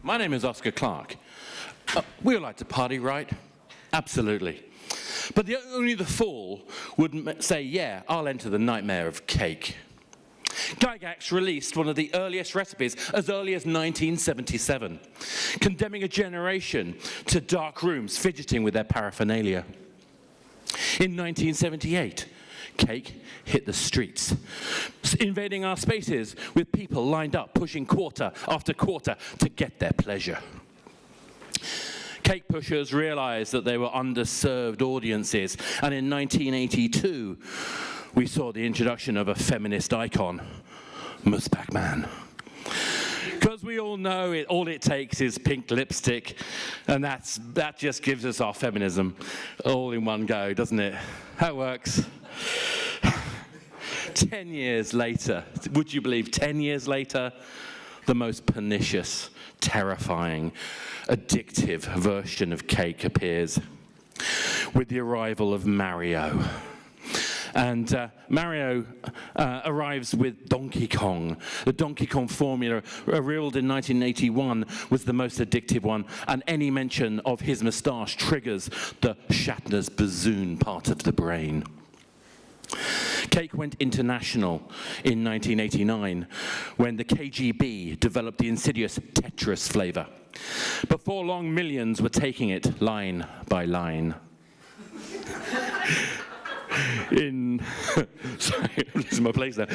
My name is Oscar Clark. We all like to party, right? Absolutely. But only the fool would say, yeah, I'll enter the nightmare of cake. Gygax released one of the earliest recipes as early as 1977, condemning a generation to dark rooms fidgeting with their paraphernalia. In 1978, cake hit the streets, invading our spaces with people lined up pushing quarter after quarter to get their pleasure. Cake pushers realized that they were underserved audiences, and in 1982, we saw the introduction of a feminist icon, Ms. Pac-Man. Because we all know all it takes is pink lipstick, and that just gives us our feminism all in one go, doesn't it? That works. 10 years later, would you believe 10 years later, the most pernicious, terrifying, addictive version of cake appears with the arrival of Mario. And Mario arrives with Donkey Kong. The Donkey Kong formula, revealed in 1981, was the most addictive one, and any mention of his moustache triggers the Shatner's bassoon part of the brain. Cake went international in 1989 when the KGB developed the insidious Tetris flavor. Before long, millions were taking it line by line. Sorry, I'm losing my place there.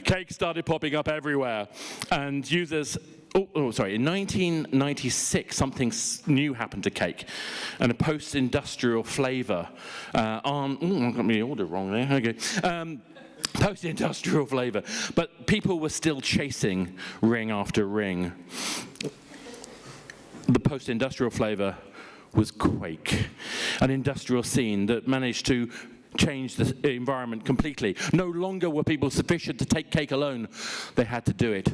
Cake started popping up everywhere, and users. In 1996, something new happened to cake, and a post-industrial flavor. I got my order wrong there. Okay. Post-industrial flavor, but people were still chasing ring after ring. The post-industrial flavor was Quake, an industrial scene that managed to change the environment completely. No longer were people sufficient to take cake alone. They had to do it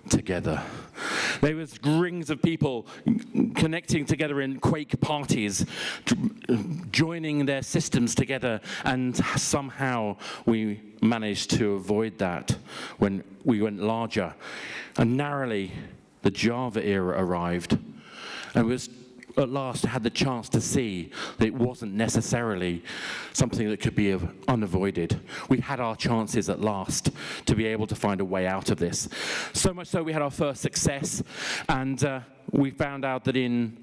together. There was rings of people connecting together in Quake parties, joining their systems together, and somehow we managed to avoid that when we went larger. And narrowly, the Java era arrived, and was at last had the chance to see that it wasn't necessarily something that could be unavoided. We had our chances at last to be able to find a way out of this. So much so we had our first success, and we found out that in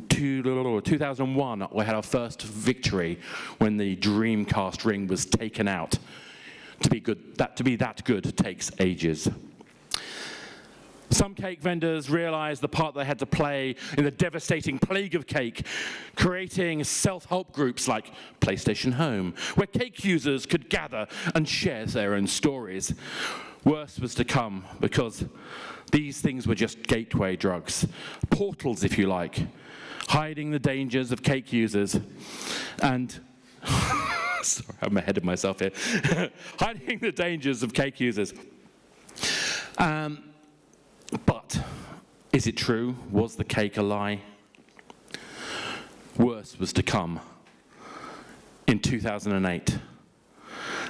2001 we had our first victory when the Dreamcast ring was taken out. To be that good takes ages. Some cake vendors realized the part they had to play in the devastating plague of cake, creating self-help groups like PlayStation Home, where cake users could gather and share their own stories. Worse was to come, because these things were just gateway drugs, portals, if you like, hiding the dangers of cake users and sorry, I'm ahead of myself here. Hiding the dangers of cake users. But is it true? Was the cake a lie? Worse was to come in 2008,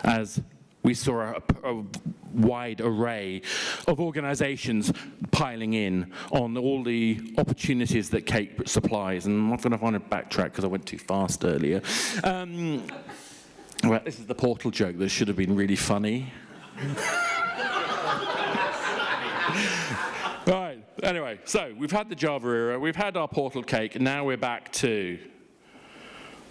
as we saw a wide array of organizations piling in on all the opportunities that cake supplies. And I'm not going to want to backtrack because I went too fast earlier. Well, this is the portal joke that should have been really funny. Right, anyway, so we've had the Java era, we've had our portal cake, and now we're back to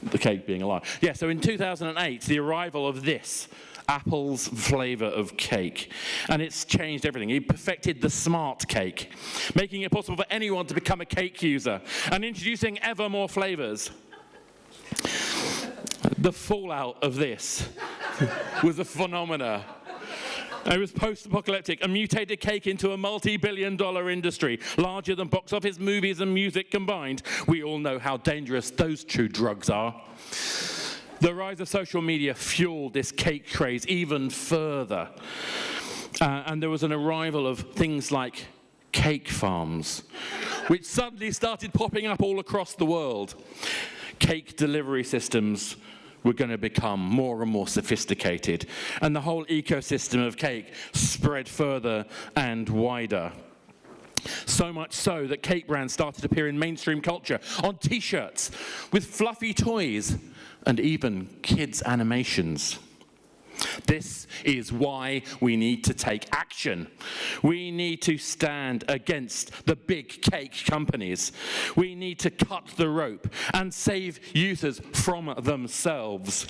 the cake being a lie. Yeah, so in 2008, the arrival of this, Apple's flavor of cake, and it's changed everything. It perfected the smart cake, making it possible for anyone to become a cake user, and introducing ever more flavors. The fallout of this was a phenomena. It was post-apocalyptic and mutated cake into a multi-billion-dollar industry, larger than box office, movies, and music combined. We all know how dangerous those two drugs are. The rise of social media fueled this cake craze even further. And there was an arrival of things like cake farms, which suddenly started popping up all across the world. Cake delivery systems were going to become more and more sophisticated, and the whole ecosystem of cake spread further and wider. So much so that cake brands started to appear in mainstream culture, on t-shirts, with fluffy toys, and even kids' animations. This is why we need to take action. We need to stand against the big cake companies. We need to cut the rope and save users from themselves.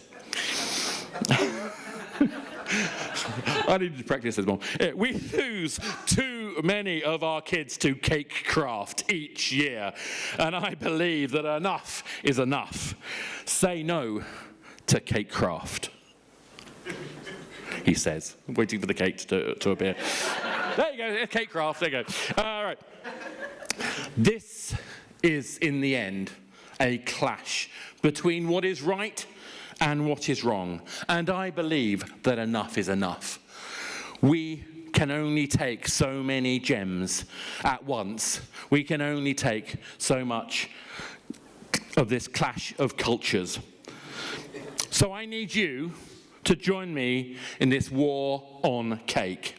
I need to practice this more. We lose too many of our kids to cake craft each year, and I believe that enough is enough. Say no to cake craft, he says, waiting for the cake to appear. There you go, cake craft, there you go. All right. This is, in the end, a clash between what is right and what is wrong. And I believe that enough is enough. We can only take so many gems at once. We can only take so much of this clash of cultures. So I need you to join me in this war on cake.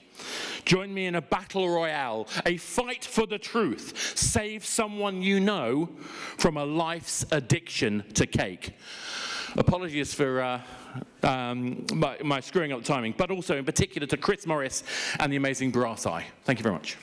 Join me in a battle royale, a fight for the truth. Save someone you know from a life's addiction to cake. Apologies for my screwing up the timing, but also in particular to Chris Morris and the amazing Brass Eye. Thank you very much.